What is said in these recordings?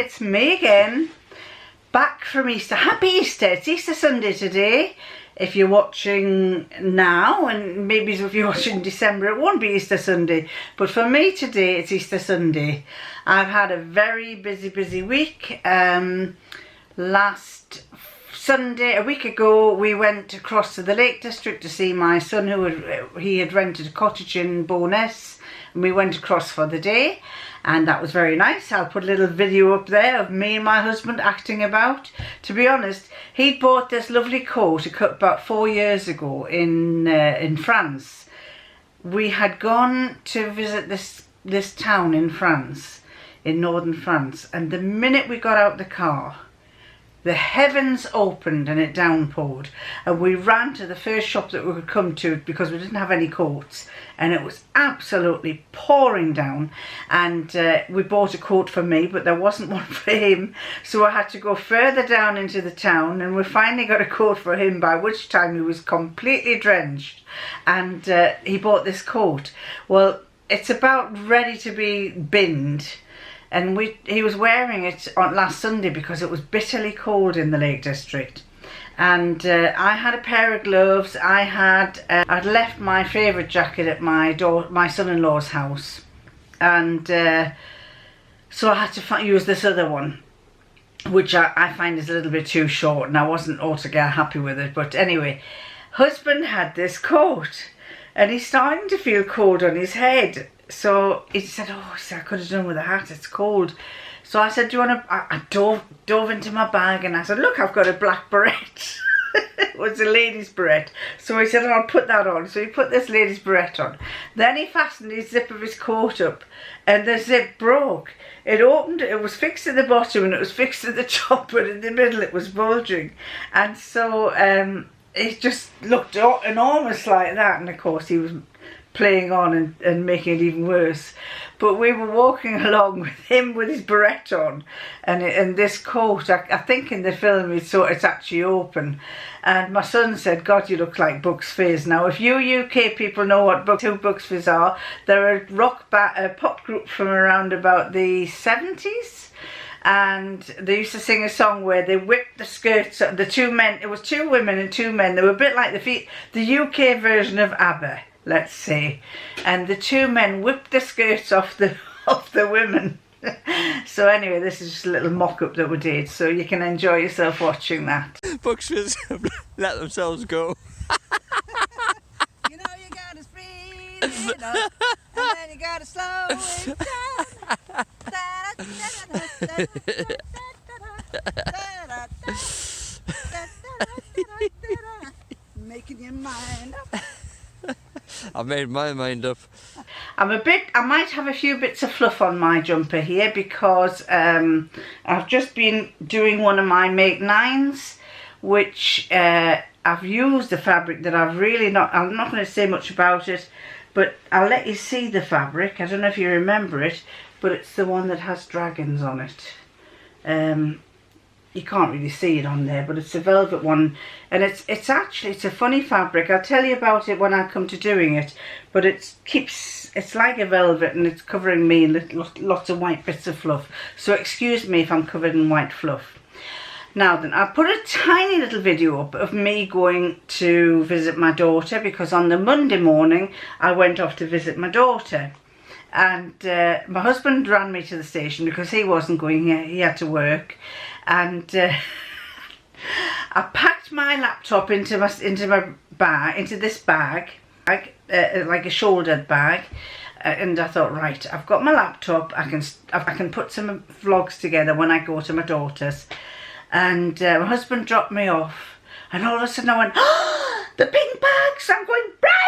it's me again, back from Easter. Happy Easter. It's Easter Sunday today. If you're watching now, and maybe if you're watching in December, it won't be Easter Sunday. But for me today, it's Easter Sunday. I've had a very busy week. Last Sunday, a week ago, we went across to the Lake District to see my son, he had rented a cottage in Bo'ness, and we went across for the day, and that was very nice. I'll put a little video up there of me and my husband acting about. To be honest, he'd bought this lovely coat about 4 years ago in France. We had gone to visit this town in France, in northern France, and the minute we got out the car, the heavens opened and it downpoured, and we ran to the first shop that we could come to because we didn't have any coats, and it was absolutely pouring down. And we bought a coat for me, but there wasn't one for him, so I had to go further down into the town, and we finally got a coat for him, by which time he was completely drenched, and he bought this coat. Well, it's about ready to be binned. And he was wearing it on last Sunday because it was bitterly cold in the Lake District. And I had a pair of gloves. I'd left my favourite jacket at my son-in-law's house. And so I had to use this other one, which I find is a little bit too short, and I wasn't altogether happy with it. But anyway, husband had this coat, and he's starting to feel cold on his head. So he said, oh, I could have done with a hat, it's cold. So I said, do you want to, I dove into my bag, and I said, look, I've got a black beret. It was a lady's beret. So he said, I'll put that on. So he put this lady's beret on. Then he fastened his zip of his coat up, and the zip broke. It opened, it was fixed at the bottom and it was fixed at the top, but in the middle it was bulging. And so it just looked enormous like that, and of course he was playing on and making it even worse. But we were walking along with him with his beret on and this coat. I think in the film it's actually open, and my son said, God, you look like Bucks Fizz. Now if you UK people know who Bucks Fizz are, they're a pop group from around about the 70's, and they used to sing a song where they whipped the skirts, the two men, it was two women and two men, they were a bit like the UK version of ABBA, let's say, and the two men whipped the skirts off the women. So anyway, this is just a little mock-up that we did, so you can enjoy yourself watching that. Bucks Fizz let themselves go. You know you gotta speed it up, and then you gotta slow it down. Making your mind up. I've made my mind up. I might have a few bits of fluff on my jumper here because I've just been doing one of my Make 9s, which I've used a fabric that I'm not going to say much about it, but I'll let you see the fabric. I don't know if you remember it, but it's the one that has dragons on it. You can't really see it on there, but it's a velvet one, and it's a funny fabric. I'll tell you about it when I come to doing it, but it's like a velvet, and it's covering me in lots of white bits of fluff, so excuse me if I'm covered in white fluff. Now then, I'll put a tiny little video up of me going to visit my daughter, because on the Monday morning I went off to visit my daughter. And my husband ran me to the station because he wasn't going, he had to work, and I packed my laptop into this bag, like a shouldered bag, and I thought, right, I've got my laptop, I can put some vlogs together when I go to my daughter's. And my husband dropped me off, and all of a sudden I went, oh, the pink bags! I'm going, Brian!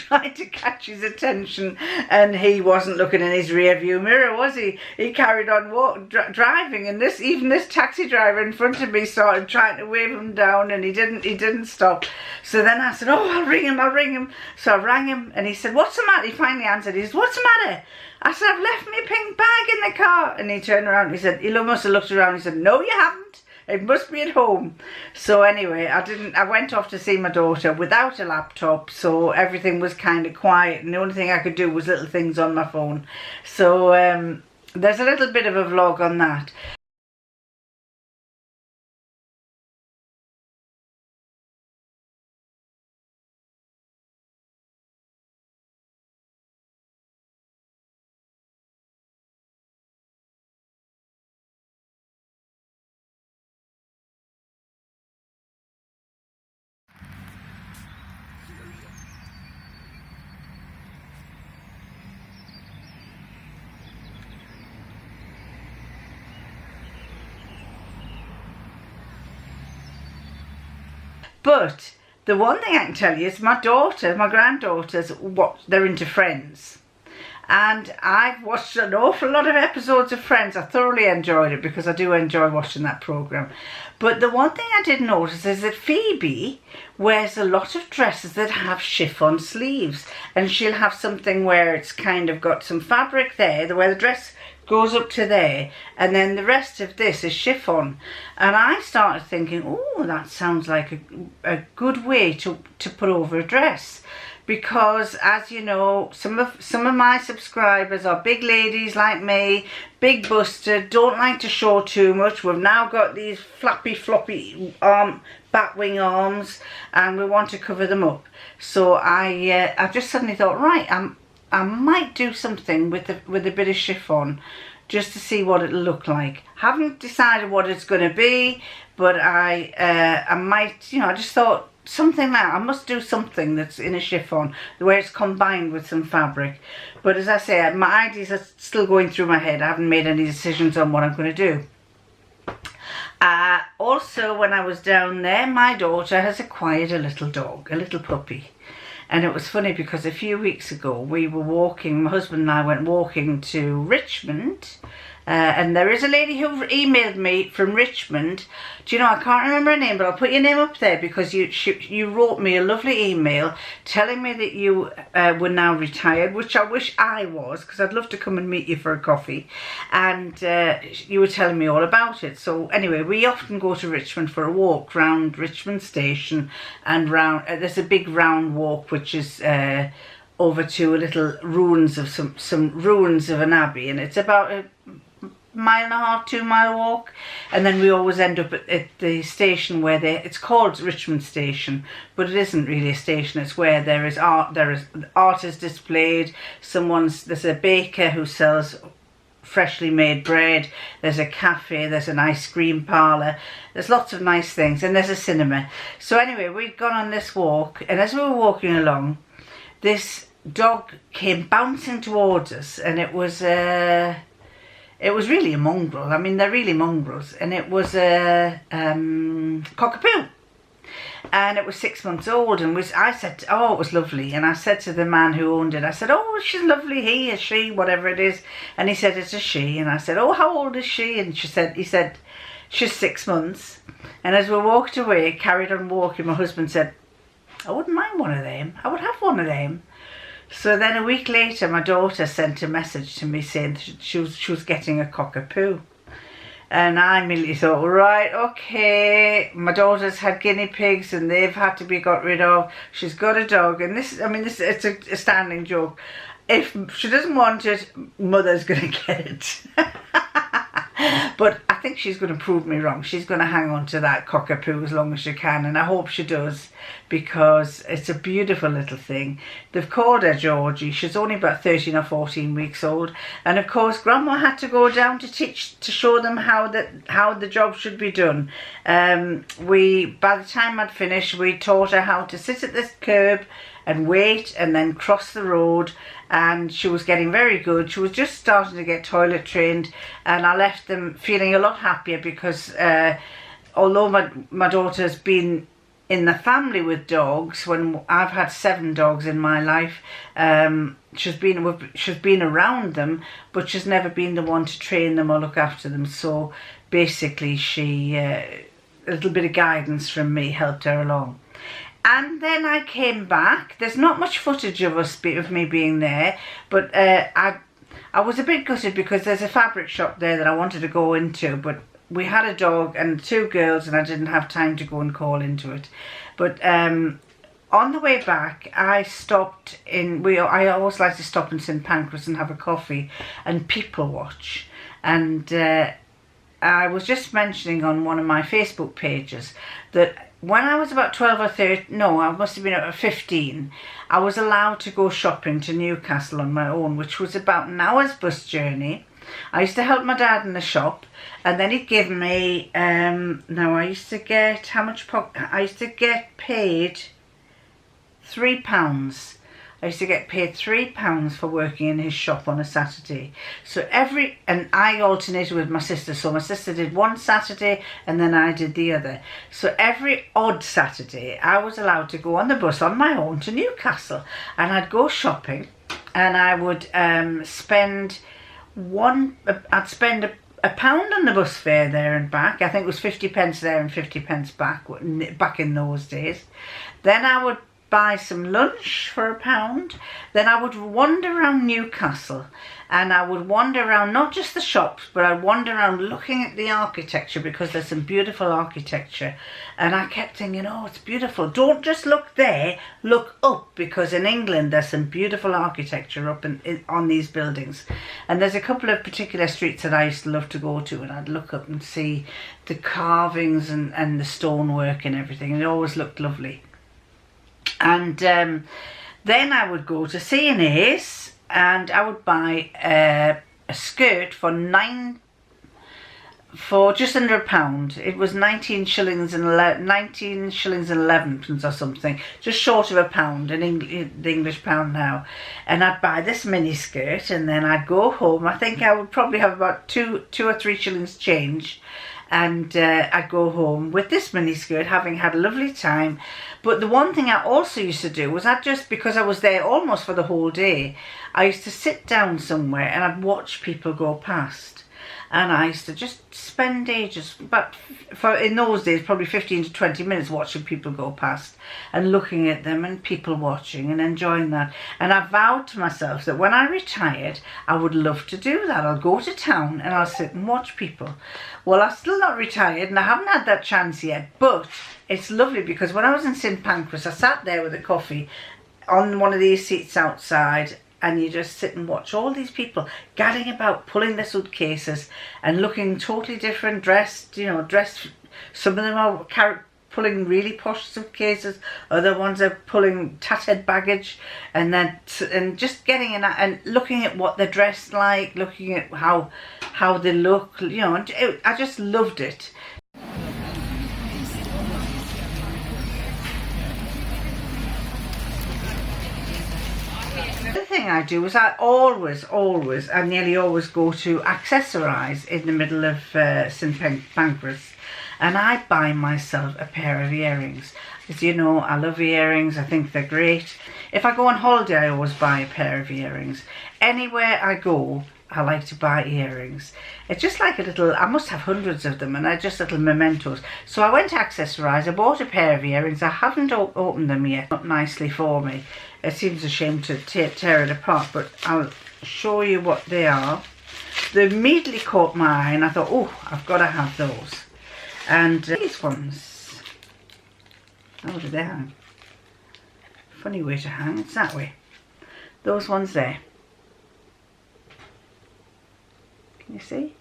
Trying to catch his attention, and he wasn't looking in his rear view mirror, was he? He carried on driving, and even this taxi driver in front of me started trying to wave him down, and he didn't stop. So then I said, oh, I'll ring him. So I rang him, and he said, what's the matter? He finally answered. He said, what's the matter? I said, I've left my pink bag in the car. And he turned around, he must have looked around, he said, no, you haven't. It must be at home. So anyway, I went off to see my daughter without a laptop, so everything was kind of quiet, and the only thing I could do was little things on my phone. So there's a little bit of a vlog on that. But the one thing I can tell you is my granddaughters, they're into Friends. And I've watched an awful lot of episodes of Friends. I thoroughly enjoyed it because I do enjoy watching that programme. But the one thing I did notice is that Phoebe wears a lot of dresses that have chiffon sleeves. And she'll have something where it's kind of got some fabric there, where the dress goes up to there, and then the rest of this is chiffon. And I started thinking, oh, that sounds like a good way to put over a dress, because as you know, some of my subscribers are big ladies like me, big busted, don't like to show too much. We've now got these flappy floppy batwing arms, and we want to cover them up. So I just suddenly thought, right, I might do something with a bit of chiffon just to see what it'll look like. Haven't decided what it's going to be, but I might, you know, I just thought something like that. I must do something that's in a chiffon, where it's combined with some fabric. But as I say, my ideas are still going through my head. I haven't made any decisions on what I'm going to do. Also, when I was down there, my daughter has acquired a little dog, a little puppy. And it was funny because a few weeks ago we were walking, my husband and I went walking to Richmond, and there is a lady who emailed me from Richmond. Do you know, I can't remember her name, but I'll put your name up there because you wrote me a lovely email telling me that you were now retired, which I wish I was, because I'd love to come and meet you for a coffee. And you were telling me all about it. So anyway, we often go to Richmond for a walk round Richmond Station, and round there's a big round walk which is over to a little ruins of some ruins of an abbey, and it's about a mile and a half, 2 mile walk. And then we always end up at the station where it's called Richmond Station, but it isn't really a station. It's where there is art is displayed. There's a baker who sells freshly made bread, there's a cafe, there's an ice cream parlour, there's lots of nice things, and there's a cinema. So anyway, we'd gone on this walk, and as we were walking along, this dog came bouncing towards us, and it was really a mongrel. I mean, they're really mongrels, and it was a cockapoo, and it was 6 months old. And I said, oh, it was lovely. And I said to the man who owned it, I said, oh, she's lovely, he or she, whatever it is. And he said, it's a she. And I said, oh, how old is she? And he said, she's 6 months. And as we walked away, carried on walking, my husband said, I wouldn't mind one of them. I would have one of them. So then a week later, my daughter sent a message to me saying she was getting a cockapoo. And I immediately thought, right, okay, my daughter's had guinea pigs and they've had to be got rid of. She's got a dog, and it's a standing joke. If she doesn't want it, mother's going to get it. But I think she's going to prove me wrong. She's going to hang on to that cockapoo as long as she can, and I hope she does, because it's a beautiful little thing. They've called her Georgie. She's only about 13 or 14 weeks old, and of course Grandma had to go down to show them how the job should be done. By the time I'd finished, we taught her how to sit at this curb and wait and then cross the road, and she was getting very good. She was just starting to get toilet trained, and I left them feeling a lot happier because although my daughter's been in the family with dogs, when I've had 7 dogs in my life, she's been around them, but she's never been the one to train them or look after them. So basically a little bit of guidance from me helped her along. And then I came back. There's not much footage of me being there, but I was a bit gutted because there's a fabric shop there that I wanted to go into, but we had a dog and 2 girls, and I didn't have time to go and call into it. But on the way back, I stopped in. I always like to stop in St Pancras and have a coffee and people watch. And I was just mentioning on one of my Facebook pages that when I was about 12 or 13, no, I must have been about 15, I was allowed to go shopping to Newcastle on my own, which was about an hour's bus journey. I used to help my dad in the shop, and then he'd give me, now I used to get, I used to get paid £3. I used to get paid £3 for working in his shop on a Saturday. So and I alternated with my sister. So my sister did one Saturday and then I did the other. So every odd Saturday, I was allowed to go on the bus on my own to Newcastle. And I'd go shopping and I would spend a pound on the bus fare there and back. I think it was 50p there and 50p back in those days. Then I would buy some lunch for £1. Then I would wander around Newcastle, and I would wander around not just the shops, but I'd wander around looking at the architecture, because there's some beautiful architecture. And I kept thinking, oh, it's beautiful. Don't just look there, look up, because in England there's some beautiful architecture up on these buildings. And there's a couple of particular streets that I used to love to go to, and I'd look up and see the carvings and the stonework and everything, and it always looked lovely. And then I would go to C&A's and I would buy a skirt for just under £1. It was 19 shillings and 11 or something, just short of £1 in the English pound now. And I'd buy this mini skirt, and then I'd go home. I think I would probably have about two or 3 shillings change. And I'd go home with this mini skirt, having had a lovely time. But the one thing I also used to do was because I was there almost for the whole day, I used to sit down somewhere and I'd watch people go past. And I used to just spend ages, in those days, probably 15 to 20 minutes watching people go past and looking at them, and people watching and enjoying that. And I vowed to myself that when I retired, I would love to do that. I'll go to town and I'll sit and watch people. Well, I'm still not retired and I haven't had that chance yet, but it's lovely, because when I was in St Pancras, I sat there with a coffee on one of these seats outside, and you just sit and watch all these people gadding about, pulling their suitcases and looking totally different, dressed. Some of them are pulling really posh suitcases, other ones are pulling tattered baggage, and just getting in and looking at what they're dressed like, looking at how they look, and I just loved it. The thing I do is I nearly always go to Accessorise in the middle of St Pancras, and I buy myself a pair of earrings. As you know, I love earrings. I think they're great. If I go on holiday, I always buy a pair of earrings. Anywhere I go, I like to buy earrings. It's just like I must have hundreds of them, and they're just little mementos. So I went to Accessorise, I bought a pair of earrings. I haven't opened them yet, not nicely for me. It seems a shame to tear it apart, but I'll show you what they are. They immediately caught my eye, and I thought, oh, I've got to have those. And these ones, how do they hang? Funny way to hang, it's that way. Those ones there. Can you see?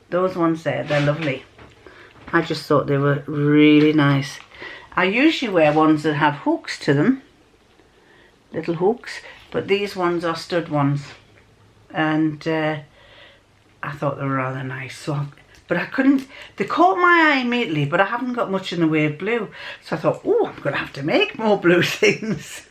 Those ones there, they're lovely. I just thought they were really nice. I usually wear ones that have hooks to them, little hooks, but these ones are stud ones, and I thought they were rather nice. But I couldn't, they caught my eye immediately, but I haven't got much in the way of blue. So I thought, oh, I'm going to have to make more blue things.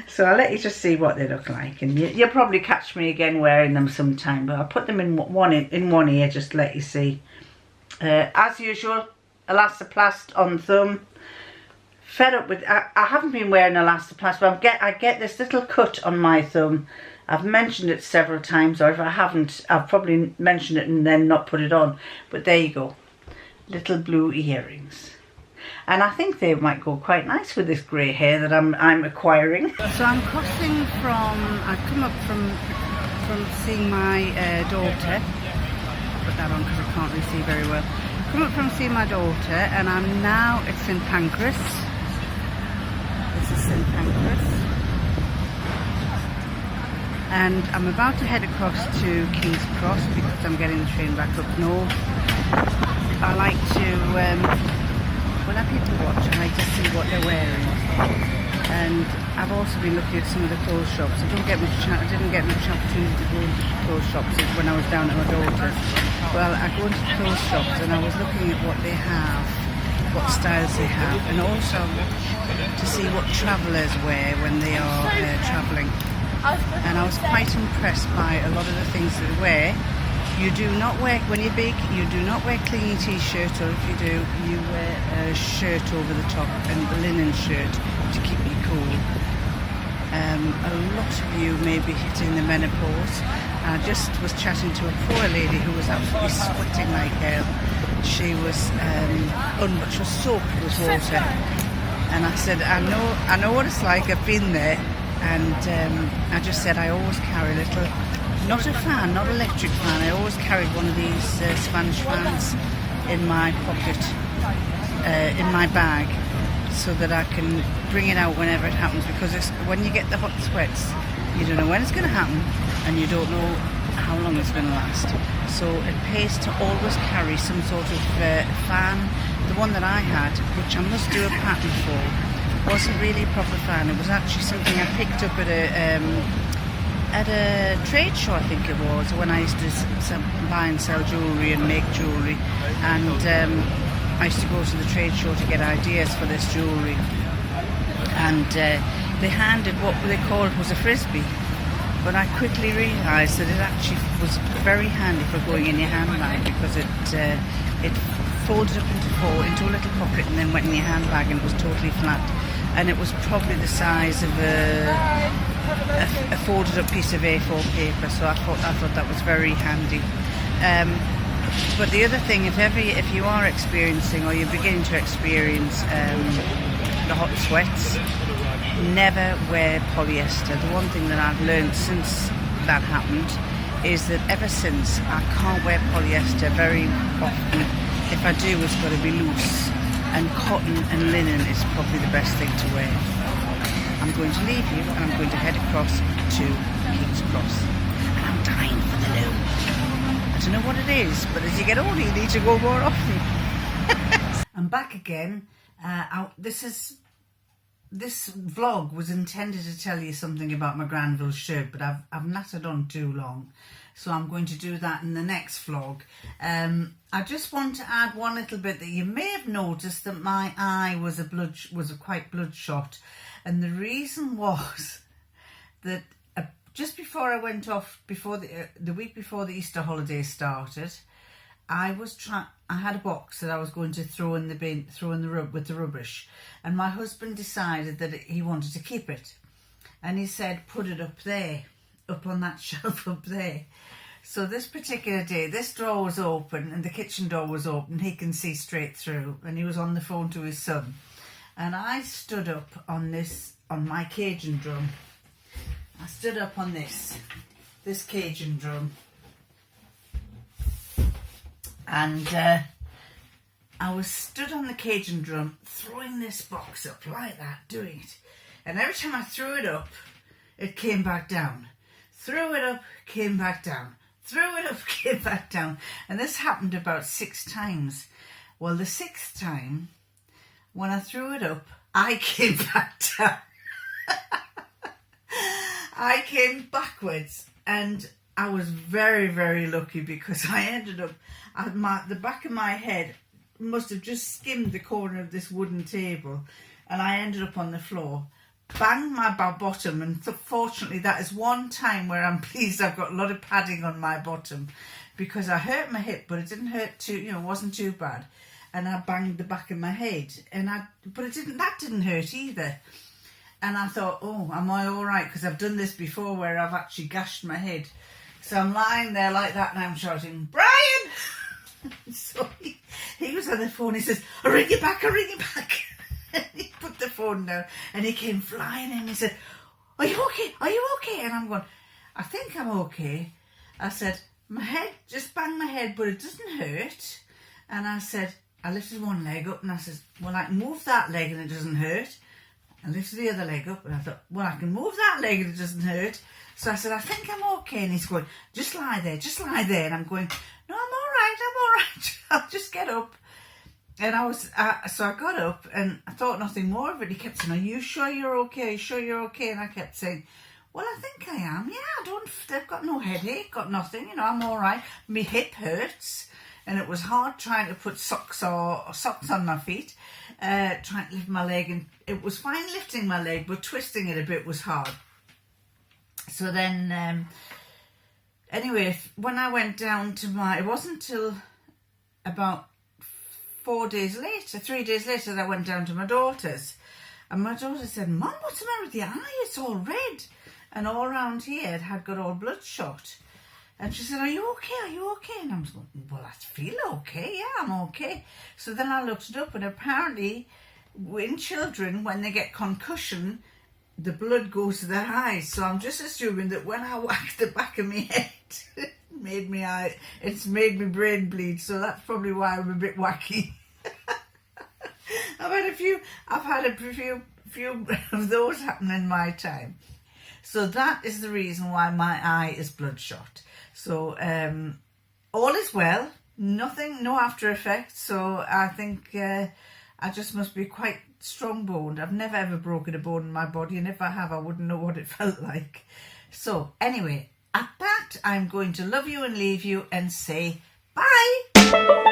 So I'll let you just see what they look like, and you'll probably catch me again wearing them sometime, but I'll put them in one ear just to let you see. As usual, elastoplast on thumb. Fed up with, I haven't been wearing elastoplast, but I get this little cut on my thumb. I've mentioned it several times, or if I haven't, I've probably mentioned it and then not put it on. But there you go, little blue earrings. And I think they might go quite nice with this grey hair that I'm acquiring. So I'm crossing I've come up from seeing my daughter. Put that on because I can't really see very well. Come up from seeing my daughter, and I'm now at St Pancras. St Pancras, and I'm about to head across to King's Cross because I'm getting the train back up north. I like to, when I people watch, I like to see what they're wearing, and I've also been looking at some of the clothes shops. I didn't get much opportunity to go into clothes shops when I was down at my daughter's. Well, I go into the clothes shops and I was looking at what they have, what styles they have, and also to see what travellers wear when they are travelling. And I was quite impressed by a lot of the things that they wear. You do not wear, when you're big, you do not wear clingy t-shirt, or if you do, you wear a shirt over the top, and a linen shirt to keep you cool. A lot of you may be hitting the menopause. I just was chatting to a poor lady who was absolutely sweating like hell. She was soaked with water, and I said, I know what it's like. I've been there, and I just said I always carry a little, not a fan, not electric fan. I always carried one of these Spanish fans in my pocket, in my bag, so that I can bring it out whenever it happens. Because when you get the hot sweats, you don't know when it's going to happen, and you don't know how long it's going to last. So it pays to always carry some sort of fan. The one that I had, which I must do a pattern for, wasn't really a proper fan. It was actually something I picked up at a trade show, I think it was, when I used to buy and sell jewellery and make jewellery. And I used to go to the trade show to get ideas for this jewellery. And they handed what they called was a frisbee. But I quickly realised that it actually was very handy for going in your handbag, because it folded up into a little pocket and then went in your handbag, and it was totally flat. And it was probably the size of a folded up piece of A4 paper, so I thought that was very handy. But the other thing, if you are experiencing, or you're beginning to experience the hot sweats, never wear polyester. The one thing that I've learned since that happened is that ever since, I can't wear polyester very often. If I do, it's got to be loose, and cotton and linen is probably the best thing to wear. I'm going to leave you, and I'm going to head across to King's Cross, and I'm dying for the loo. I don't know what it is, but as you get older, you need to go more often. I'm back again. This vlog was intended to tell you something about my Granville shirt, but I've nattered on too long, so I'm going to do that in the next vlog. I just want to add one little bit, that you may have noticed that my eye was quite bloodshot, and the reason was that just before I went off, the week before the Easter holidays started, I had a box that I was going to throw in the bin, with the rubbish, and my husband decided that he wanted to keep it, and he said, put it up there, up on that shelf up there. So this particular day, this drawer was open and the kitchen door was open. He can see straight through, and he was on the phone to his son, and I stood up on my Cajun drum. I stood up on this Cajun drum. And I was stood on the Cajun drum, throwing this box up like that, doing it. And every time I threw it up, it came back down. Threw it up, came back down. Threw it up, came back down. And this happened about 6 times. Well, the 6th time, when I threw it up, I came back down. I came backwards, and I was very, very lucky, because I ended up, the back of my head must have just skimmed the corner of this wooden table, and I ended up on the floor, banged my bottom, and fortunately that is one time where I'm pleased I've got a lot of padding on my bottom, because I hurt my hip, but it didn't hurt it wasn't too bad, and I banged the back of my head, but that didn't hurt either. And I thought, oh, am I all right? Because I've done this before where I've actually gashed my head. So I'm lying there like that, and I'm shouting, Brian! So he was on the phone. He says, I'll ring you back. And he put the phone down, and he came flying in. He said, are you okay? Are you okay? And I'm going, I think I'm okay. I said, my head, just banged my head, but it doesn't hurt. And I said, I lifted one leg up, and I said, well, I can move that leg and it doesn't hurt. I lifted the other leg up and I thought, well, I can move that leg and it doesn't hurt. So I said, I think I'm okay. And he's going, just lie there, just lie there. And I'm going, no, I'm all right. I'll just get up. And so I got up and I thought nothing more of it. He kept saying, are you sure you're okay? Are you sure you're okay? And I kept saying, well, I think I am. Yeah, I've got no headache, got nothing. You know, I'm all right. My hip hurts. And it was hard trying to put socks on my feet, trying to lift my leg. And it was fine lifting my leg, but twisting it a bit was hard. So then, anyway, when I went down to it wasn't till about 3 days later, that I went down to my daughter's. And my daughter said, Mum, what's the matter with the eye? It's all red. And all around here, it had got all bloodshot. And she said, are you okay? Are you okay? And I was going, well, I feel okay. Yeah, I'm okay. So then I looked it up, and apparently in children, when they get concussion, the blood goes to their eyes. So I'm just assuming that when I whacked the back of my head, it's made my brain bleed. So that's probably why I'm a bit wacky. I've had a few of those happen in my time. So that is the reason why my eye is bloodshot. So all is well, no after effects. So I think I just must be quite strong-boned. I've never ever broken a bone in my body, and if I have, I wouldn't know what it felt like. So anyway, at that, I'm going to love you and leave you and say bye.